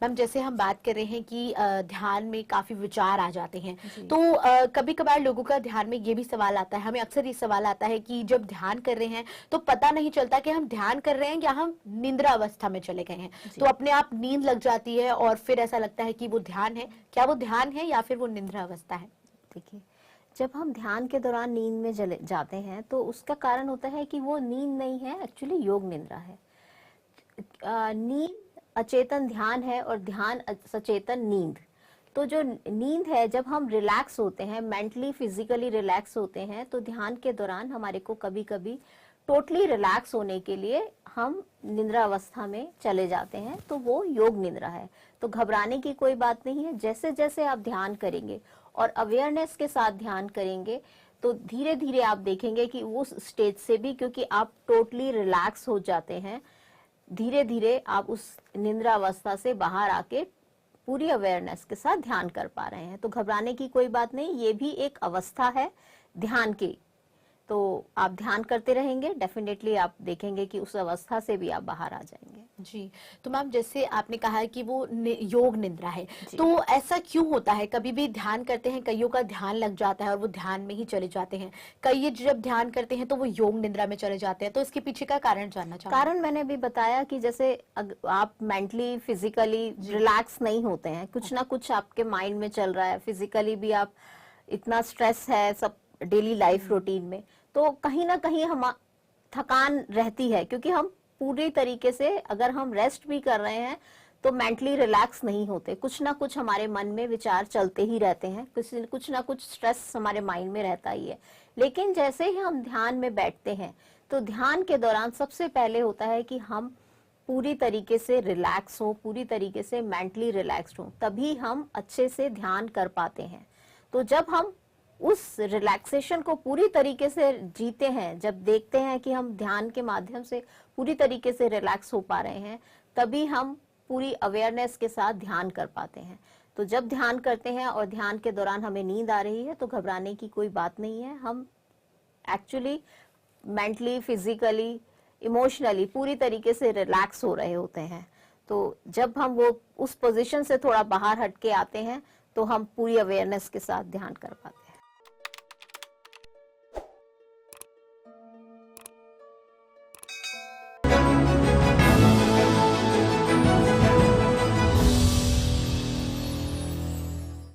Ma'am जैसे हम बात कर रहे हैं कि ध्यान में काफी विचार आ जाते हैं, तो कभी कभार लोगों का ध्यान में ये भी सवाल आता है, हमें अक्सर ये सवाल आता है कि जब ध्यान कर रहे हैं तो पता नहीं चलता कि हम ध्यान कर रहे हैं या हम निद्रा अवस्था में चले गए हैं, तो अपने आप नींद लग जाती है और फिर ऐसा लगता है कि वो ध्यान है। क्या वो ध्यान है या फिर वो निद्रा अवस्था है? देखिए, जब हम ध्यान के दौरान नींद में चले जाते हैं तो उसका कारण होता है कि वो नींद नहीं है, एक्चुअली योग निद्रा है। नींद अचेतन ध्यान है और ध्यान सचेतन नींद। तो जो नींद है, जब हम रिलैक्स होते हैं, मेंटली फिजिकली रिलैक्स होते हैं, तो ध्यान के दौरान हमारे को कभी कभी टोटली रिलैक्स होने के लिए हम निद्रा अवस्था में चले जाते हैं, तो वो योग निद्रा है। तो घबराने की कोई बात नहीं है। जैसे जैसे आप ध्यान करेंगे और अवेयरनेस के साथ ध्यान करेंगे तो धीरे धीरे आप देखेंगे कि उस स्टेज से भी, क्योंकि आप टोटली रिलैक्स हो जाते हैं, धीरे धीरे आप उस निद्रा अवस्था से बाहर आके पूरी अवेयरनेस के साथ ध्यान कर पा रहे हैं। तो घबराने की कोई बात नहीं, ये भी एक अवस्था है ध्यान की। तो आप ध्यान करते रहेंगे, डेफिनेटली आप देखेंगे कि उस अवस्था से भी आप बाहर आ जाएंगे। जी, तो मैम जैसे आपने कहा है कि वो योग निद्रा है, तो ऐसा क्यों होता है? कभी भी ध्यान करते हैं, कईयों का ध्यान लग जाता है और वो ध्यान में ही चले जाते हैं, कई जब ध्यान करते हैं तो वो योग निद्रा में चले जाते हैं, तो इसके पीछे का कारण जानना चाहूंगी। कारण मैंने अभी बताया कि जैसे आप मेंटली फिजिकली रिलैक्स नहीं होते हैं, कुछ ना कुछ आपके माइंड में चल रहा है, फिजिकली भी आप इतना स्ट्रेस है सब डेली लाइफ रूटीन में, तो कहीं ना कहीं हम थकान रहती है, क्योंकि हम पूरी तरीके से अगर हम रेस्ट भी कर रहे हैं तो मेंटली रिलैक्स नहीं होते, कुछ ना कुछ हमारे मन में विचार चलते ही रहते हैं, कुछ ना कुछ स्ट्रेस हमारे माइंड में रहता ही है। लेकिन जैसे ही हम ध्यान में बैठते हैं तो ध्यान के दौरान सबसे पहले होता है कि हम पूरी तरीके से रिलैक्स हो, पूरी तरीके से मेंटली रिलैक्स्ड हो, तभी हम अच्छे से ध्यान कर पाते हैं। तो जब हम उस रिलैक्सेशन को पूरी तरीके से जीते हैं, जब देखते हैं कि हम ध्यान के माध्यम से पूरी तरीके से रिलैक्स हो पा रहे हैं, तभी हम पूरी अवेयरनेस के साथ ध्यान कर पाते हैं। तो जब ध्यान करते हैं और ध्यान के दौरान हमें नींद आ रही है तो घबराने की कोई बात नहीं है। हम एक्चुअली मेंटली फिजिकली इमोशनली पूरी तरीके से रिलैक्स हो रहे होते हैं। तो जब हम वो उस पोजीशन से थोड़ा बाहर हटके आते हैं तो हम पूरी अवेयरनेस के साथ ध्यान कर पाते हैं।